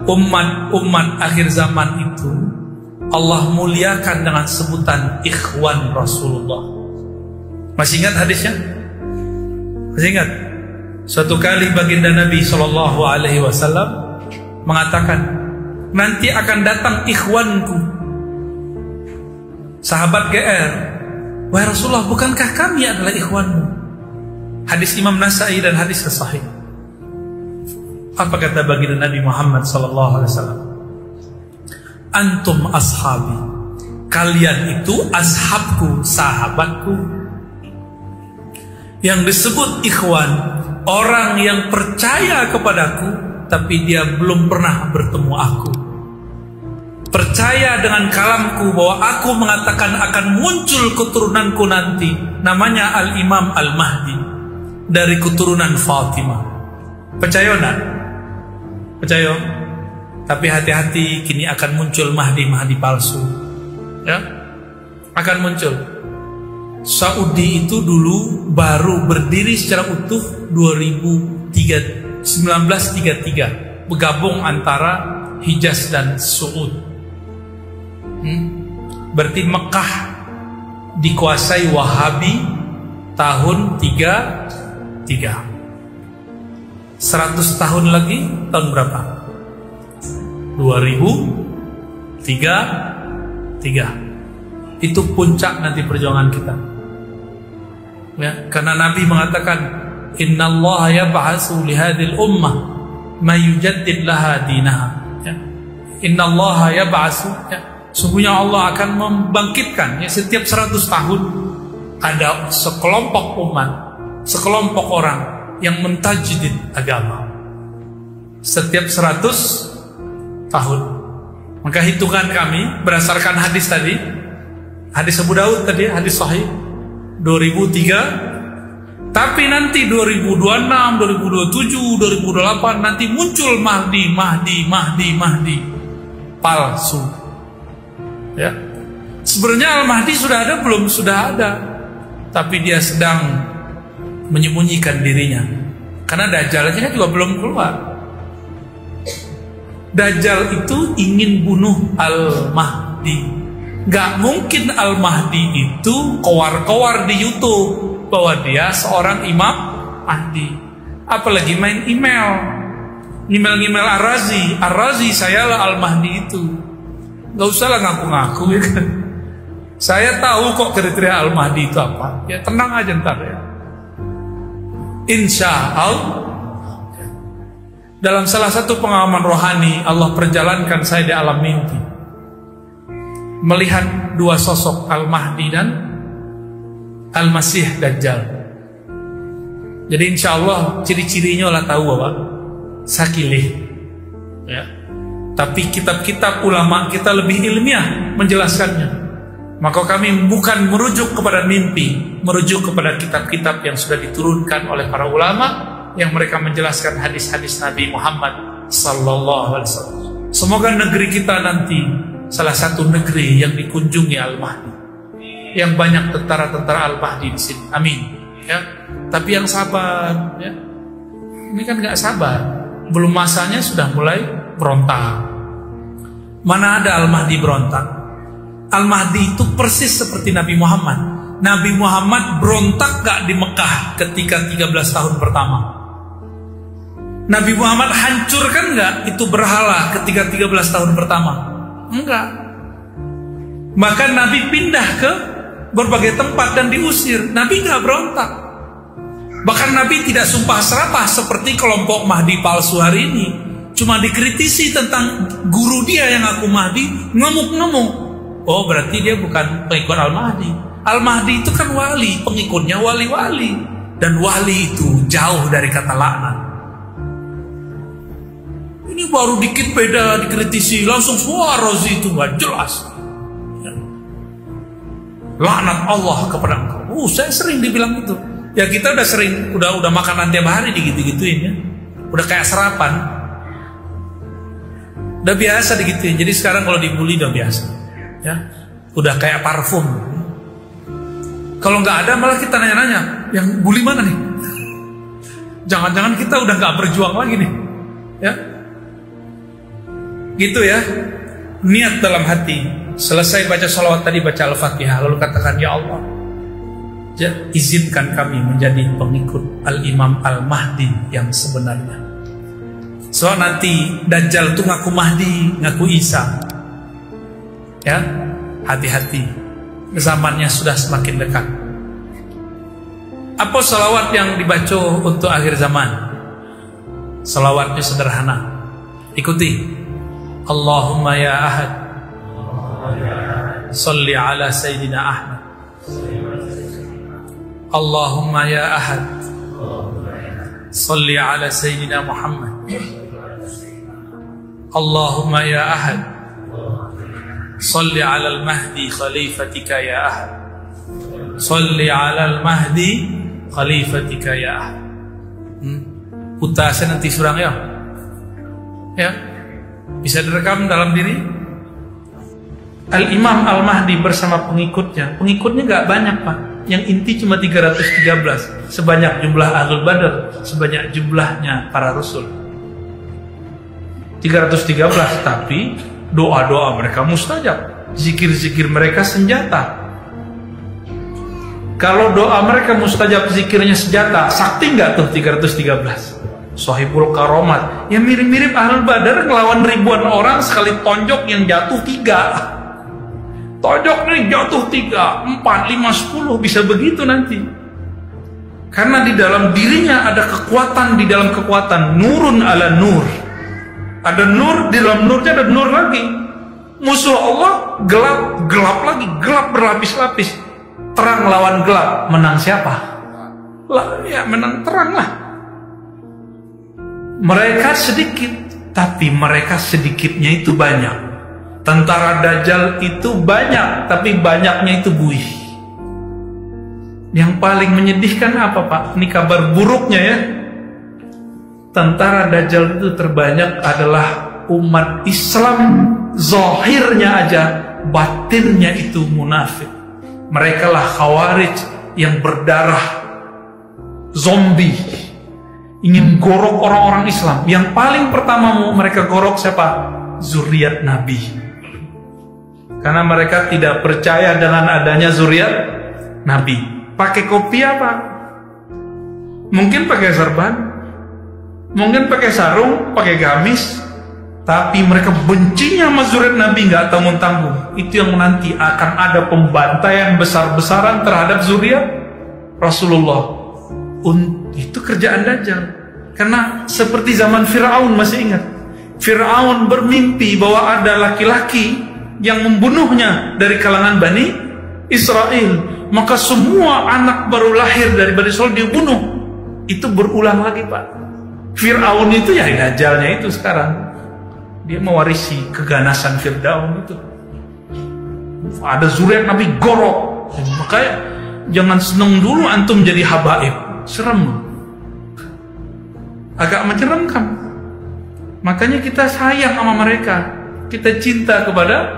umat akhir zaman itu Allah muliakan dengan sebutan ikhwan Rasulullah. Masih ingat hadisnya? Masih ingat? Suatu kali baginda Nabi SAW mengatakan, nanti akan datang ikhwanku. Sahabat GR, wahai Rasulullah, bukankah kami adalah ikhwanmu? Hadis Imam Nasai dan hadis sahih. Apa kata baginda Nabi Muhammad SAW? Antum ashabi, kalian itu ashabku, sahabatku. Yang disebut ikhwan, orang yang percaya kepadaku tapi dia belum pernah bertemu aku. Percaya dengan kalamku bahwa aku mengatakan akan muncul keturunanku nanti, namanya Al-Imam Al-Mahdi dari keturunan Fatimah. Percaya enggak? Percaya? Tapi hati-hati, kini akan muncul Mahdi palsu. Ya? Akan muncul. Saudi itu dulu baru berdiri secara utuh 1933, bergabung antara Hijaz dan Suud. Berarti Mekah dikuasai Wahabi tahun 33. 100 tahun lagi tahun berapa? 2033. Itu puncak nanti perjuangan kita. Ya, karena Nabi mengatakan, innallaha yab'atsu li hadhil ummah may yujaddid laha dinaha. Ya. Innallaha yab'atsu, ya. Sungguhnya Allah akan membangkitkan, ya, setiap 100 tahun ada sekelompok umat, sekelompok orang yang mentajdid agama. Setiap 100 tahun. Maka hitungan kami berdasarkan hadis tadi, hadis Abu Daud tadi, hadis sahih 2003. Tapi nanti 2026, 2027, 2028 nanti muncul Mahdi palsu. Ya. Sebenarnya Al-Mahdi sudah ada belum? Sudah ada. Tapi dia sedang menyembunyikan dirinya. Karena Dajjalnya juga belum keluar. Dajjal itu ingin bunuh Al-Mahdi. Gak mungkin Al-Mahdi itu kowar-kowar di YouTube bahwa dia seorang Imam Mahdi. Apalagi main email Ar-Razi, sayalah Al-Mahdi itu. Gak usah lah ngaku-ngaku, ya kan? Saya tahu kok kriteria Al-Mahdi itu apa. Ya tenang aja ntar ya. Insya Allah. Dalam salah satu pengalaman rohani, Allah perjalankan saya di alam mimpi, melihat dua sosok, Al-Mahdi dan Al-Masih Dajjal. Jadi insya Allah ciri-cirinya lah tahu bahwa sakilih, ya. Tapi kitab-kitab ulama kita lebih ilmiah menjelaskannya. Maka kami bukan merujuk kepada mimpi, merujuk kepada kitab-kitab yang sudah diturunkan oleh para ulama, yang mereka menjelaskan hadis-hadis Nabi Muhammad sallallahu alaihi wasallam. Semoga negeri kita nanti salah satu negeri yang dikunjungi Al-Mahdi, yang banyak tentara-tentara Al-Mahdi di sini. Amin. Ya. Tapi yang sabar, ya. Ini kan nggak sabar, belum masanya sudah mulai berontak. Mana ada Al-Mahdi berontak? Al-Mahdi itu persis seperti Nabi Muhammad. Nabi Muhammad berontak gak di Mekah ketika 13 tahun pertama? Nabi Muhammad hancurkan gak itu berhala ketika 13 tahun pertama? Enggak. Bahkan Nabi pindah ke berbagai tempat dan diusir. Nabi gak berontak. Bahkan Nabi tidak sumpah serapah seperti kelompok Mahdi palsu hari ini. Cuma dikritisi tentang guru dia yang ngaku Mahdi, ngemuk-ngemuk. Oh, berarti dia bukan pengikut Al-Mahdi. Al-Mahdi itu kan wali, pengikutnya wali-wali. Dan wali itu jauh dari kata laknat. Ini baru dikit beda dikritisi, langsung semua Razi itu gak jelas. Laknat Allah kepada engkau. Saya sering dibilang itu. Ya kita udah sering, udah makanan tiap hari digitu-gituin ya. Udah kayak sarapan. Udah biasa digituin. Jadi sekarang kalau dibully udah biasa. Ya, udah kayak parfum. Kalau nggak ada malah kita nanya-nanya, yang bully mana nih? Jangan-jangan kita udah nggak berjuang lagi nih, ya? Gitu ya. Niat dalam hati. Selesai baca salawat tadi, baca Al-Fatihah, lalu katakan, ya Allah, izinkan kami menjadi pengikut Al-Imam Al-Mahdi yang sebenarnya. So nanti Dajjal tuh ngaku Mahdi, ngaku Isa. Ya, hati-hati. Zamannya sudah semakin dekat. Apa salawat yang dibaca untuk akhir zaman? Salawatnya sederhana. Ikuti. Allahumma ya Ahad, salli ala Sayyidina Ahmad. Allahumma ya Ahad, salli ala Sayyidina Muhammad. Allahumma ya Ahad, salli ala al-Mahdi khalifatika ya Ahad. Salli ala al-Mahdi khalifatika ya Ahad. Putasnya nanti surang ya. Ya. Bisa direkam dalam diri. Al-Imam Al-Mahdi bersama pengikutnya. Pengikutnya gak banyak, Pak. Yang inti cuma 313. Sebanyak jumlah Ahlul Badar, sebanyak jumlahnya para Rasul. 313, tapi doa-doa mereka mustajab. Zikir-zikir mereka senjata. Kalau doa mereka mustajab, zikirnya senjata, sakti nggak tuh 313? Sahibul Karomat, yang mirip-mirip Ahlul Badar ngelawan ribuan orang, sekali tonjok yang jatuh 3. Tonjok nih jatuh 3, 4, 5, 10, bisa begitu nanti. Karena di dalam dirinya ada kekuatan, di dalam kekuatan, nurun ala nur. Ada nur, di dalam nurnya ada nur lagi. Musuh Allah gelap, gelap lagi, gelap berlapis-lapis. Terang lawan gelap, menang siapa? Lah, ya menang terang lah. Mereka sedikit, tapi mereka sedikitnya itu banyak. Tentara Dajjal itu banyak, tapi banyaknya itu buih. Yang paling menyedihkan apa, Pak? Ini kabar buruknya ya. Tentara Dajjal itu terbanyak adalah umat Islam. Zahirnya aja, batinnya itu munafik. Mereka lah Khawarij yang berdarah zombie, ingin gorok orang-orang Islam. Yang paling pertama mereka gorok siapa? Zuriat Nabi. Karena mereka tidak percaya dengan adanya zuriat Nabi. Pakai kopi apa? Mungkin pakai serban, mungkin pakai sarung, pakai gamis, tapi mereka bencinya sama zuriat Nabi nggak tanggung-tanggung. Itu yang nanti akan ada pembantaian besar-besaran terhadap zuriat Rasulullah. Itu kerjaan Dajjal. Karena seperti zaman Fir'aun, masih ingat? Fir'aun bermimpi bahwa ada laki-laki yang membunuhnya dari kalangan Bani Israel. Maka semua anak baru lahir dari Bani Israel dibunuh. Itu berulang lagi, Pak. Fir'aun itu ya Dajjalnya itu sekarang. Dia mewarisi keganasan Fir'aun itu. Ada zuriat Nabi gorok. Makanya jangan seneng dulu antum jadi habaib. Serem. Agak menceremkan. Makanya kita sayang sama mereka. Kita cinta kepada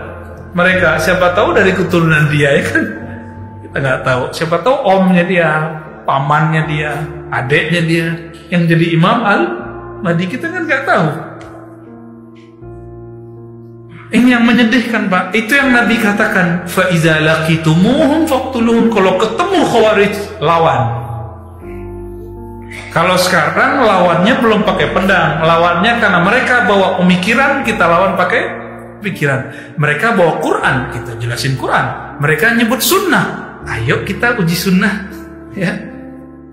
mereka. Siapa tahu dari keturunan dia, ya kan? Kita nggak tahu. Siapa tahu omnya dia, pamannya dia, adeknya dia yang jadi Imam Al-Mahdi, kita kan nggak tahu. Ini yang menyedihkan, Pak. Itu yang Nabi katakan, fa iza laqitumuhum faqtuluhum. Kalau ketemu Khawarij, lawan. Kalau sekarang lawannya belum pakai pedang, lawannya karena mereka bawa pemikiran, kita lawan pakai pikiran. Mereka bawa Quran, kita jelasin Quran. Mereka nyebut sunnah, ayo kita uji sunnah, ya.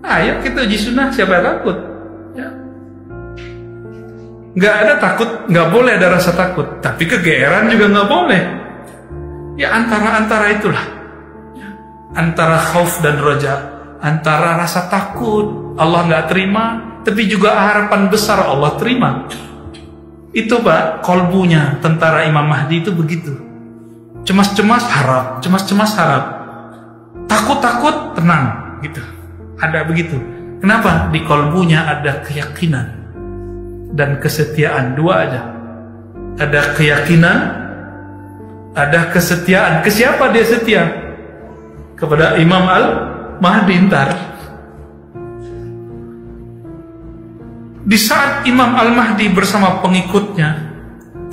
Ayo kita uji sunnah, siapa yang takut? Ya. Nggak ada takut, nggak boleh ada rasa takut. Tapi kegeeran juga nggak boleh. Ya antara itulah, ya. Antara khauf dan roja. Antara rasa takut Allah nggak terima, tapi juga harapan besar Allah terima. Itu, Pak, kolbunya tentara Imam Mahdi itu begitu. Cemas-cemas harap, cemas-cemas harap, takut-takut tenang, gitu. Ada begitu. Kenapa? Di kolbunya ada keyakinan dan kesetiaan, dua aja. Ada keyakinan, ada kesetiaan. Ke siapa dia setia? Kepada Imam Al-Mahdi ntar. Di saat Imam Al-Mahdi bersama pengikutnya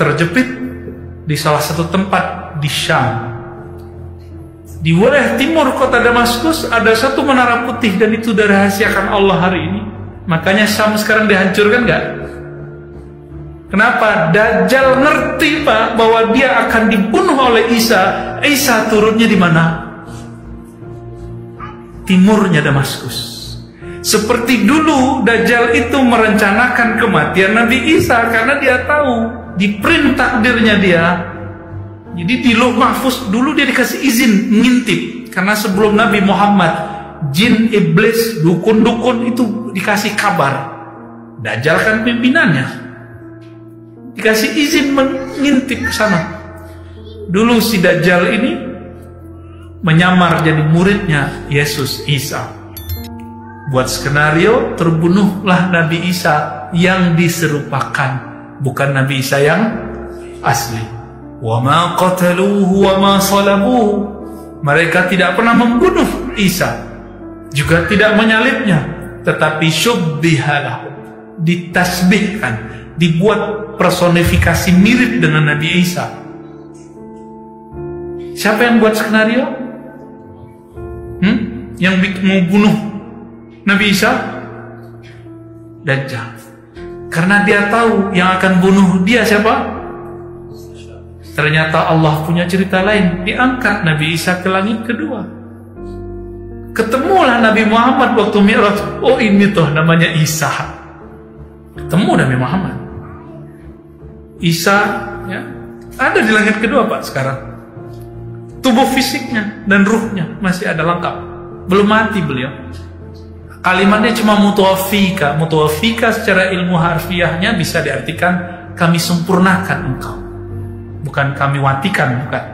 terjepit di salah satu tempat di Syam. Di wilayah timur kota Damaskus ada satu menara putih, dan itu dirahasiakan Allah hari ini. Makanya Syam sekarang dihancurkan nggak? Kenapa? Dajjal ngerti Pak bahwa dia akan dibunuh oleh Isa. Isa turunnya di mana? Timurnya Damaskus. Seperti dulu Dajjal itu merencanakan kematian Nabi Isa karena dia tahu di print takdirnya dia. Jadi di Lauh Mahfuz dulu dia dikasih izin ngintip, karena sebelum Nabi Muhammad jin, iblis, dukun-dukun itu dikasih kabar. Dajjal kan pimpinannya, dikasih izin mengintip ke sana. Dulu si Dajjal ini menyamar jadi muridnya Yesus Isa. Buat skenario, terbunuhlah Nabi Isa yang diserupakan, bukan Nabi Isa yang asli. Wa ma qataluhu wa ma salabuhu. Mereka tidak pernah membunuh Isa, juga tidak menyalibnya, tetapi syubbiha lahu, ditasbihkan, dibuat personifikasi mirip dengan Nabi Isa. Siapa yang buat skenario? Yang mau bunuh Nabi Isa? Dajjal. Karena dia tahu yang akan bunuh dia siapa? Ternyata Allah punya cerita lain. Diangkat Nabi Isa ke langit kedua. Ketemulah Nabi Muhammad waktu Mi'raj. Oh, ini tuh namanya Isa. Ketemu Nabi Muhammad. Isa ya, ada di langit kedua Pak sekarang. Tubuh fisiknya dan ruhnya masih ada lengkap. Belum mati beliau. Kalimatnya cuma mutawafika. Mutawafika secara ilmu harfiahnya bisa diartikan kami sempurnakan engkau, bukan kami watikan, bukan.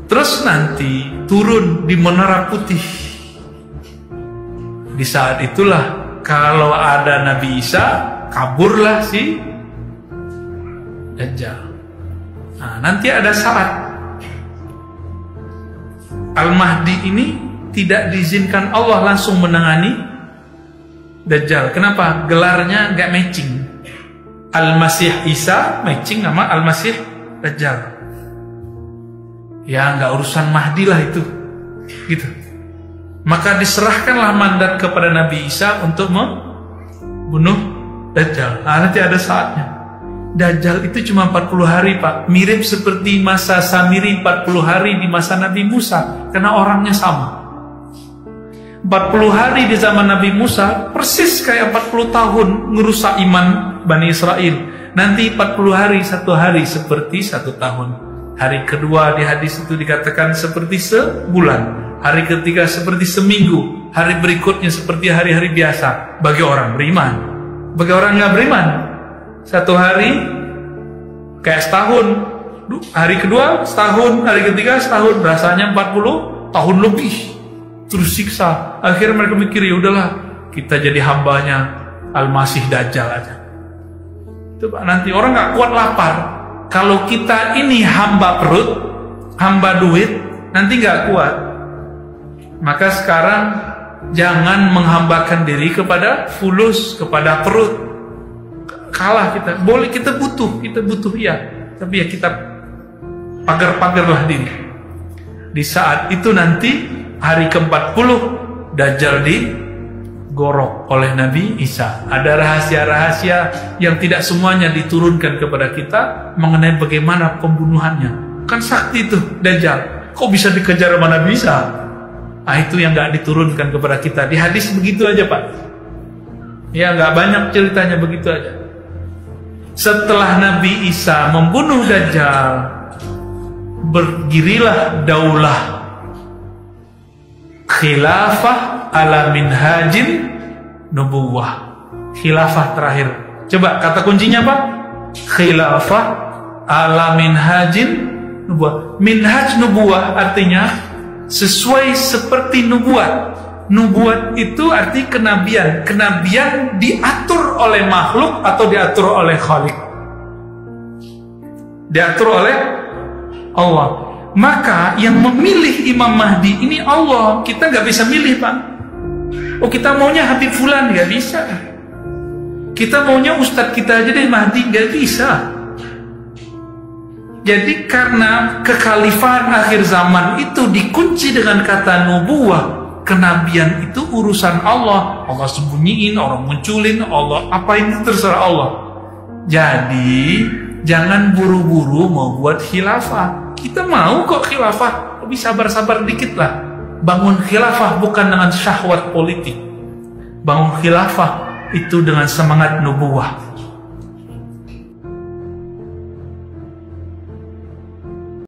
Terus nanti turun di menara putih. Di saat itulah kalau ada Nabi Isa, kaburlah si Dajjal. Nah, nanti ada saat Al-Mahdi ini tidak diizinkan Allah langsung menangani Dajjal. Kenapa? Gelarnya nggak matching. Al-Masih Isa matching nama Al-Masih Dajjal. Ya nggak urusan Mahdi lah itu, gitu. Maka diserahkanlah mandat kepada Nabi Isa untuk membunuh Dajjal. Nah, nanti ada saatnya. Dajjal itu cuma 40 hari Pak. Mirip seperti masa Samiri 40 hari di masa Nabi Musa, karena orangnya sama. 40 hari di zaman Nabi Musa persis kayak 40 tahun ngerusak iman Bani Israel. Nanti 40 hari, satu hari seperti 1 tahun. Hari kedua di hadis itu dikatakan seperti sebulan. Hari ketiga seperti seminggu. Hari berikutnya seperti hari-hari biasa bagi orang beriman. Bagi orang nggak beriman, 1 hari kayak setahun. Hari kedua setahun, hari ketiga setahun. Rasanya 40 tahun lebih. Terus siksa. Akhirnya mereka mikir, ya udahlah, kita jadi hambanya Al-Masih Dajjal aja. Itu Pak, nanti orang nggak kuat lapar. Kalau kita ini hamba perut, hamba duit, nanti nggak kuat. Maka sekarang jangan menghambakan diri kepada fulus, kepada perut. Kalah kita. Boleh kita butuh ya. Tapi ya kita pagar-pagarlah diri. Di saat itu nanti hari ke-40 Dajjal digorok oleh Nabi Isa. Ada rahasia-rahasia yang tidak semuanya diturunkan kepada kita mengenai bagaimana pembunuhannya. Kan sakti itu Dajjal. Kok bisa dikejar sama Nabi Isa? Nah, itu yang nggak diturunkan kepada kita. Di hadis begitu aja Pak. Ya nggak banyak ceritanya, begitu aja. Setelah Nabi Isa membunuh Dajjal, berdirilah daulah khilafah ala minhajin nubuwah. Khilafah terakhir. Coba kata kuncinya apa? Khilafah ala minhajin nubuwah. Minhaj nubuwah artinya sesuai seperti nubuat. Nubuat itu arti kenabian. Kenabian diatur oleh makhluk atau diatur oleh Khalik? Diatur oleh Allah. Maka yang memilih Imam Mahdi ini Allah. Kita nggak bisa milih Pak. Oh kita maunya Habib Fulan, nggak bisa. Kita maunya ustadz kita aja deh Mahdi, nggak bisa. Jadi karena kekhalifahan akhir zaman itu dikunci dengan kata nubuwah, kenabian itu urusan Allah. Allah sembunyiin, Allah munculin, Allah apain itu terserah Allah. Jadi jangan buru-buru mau buat khilafah. Kita mau kok khilafah, tapi sabar-sabar dikit lah. Bangun khilafah bukan dengan syahwat politik. Bangun khilafah itu dengan semangat nubuwah.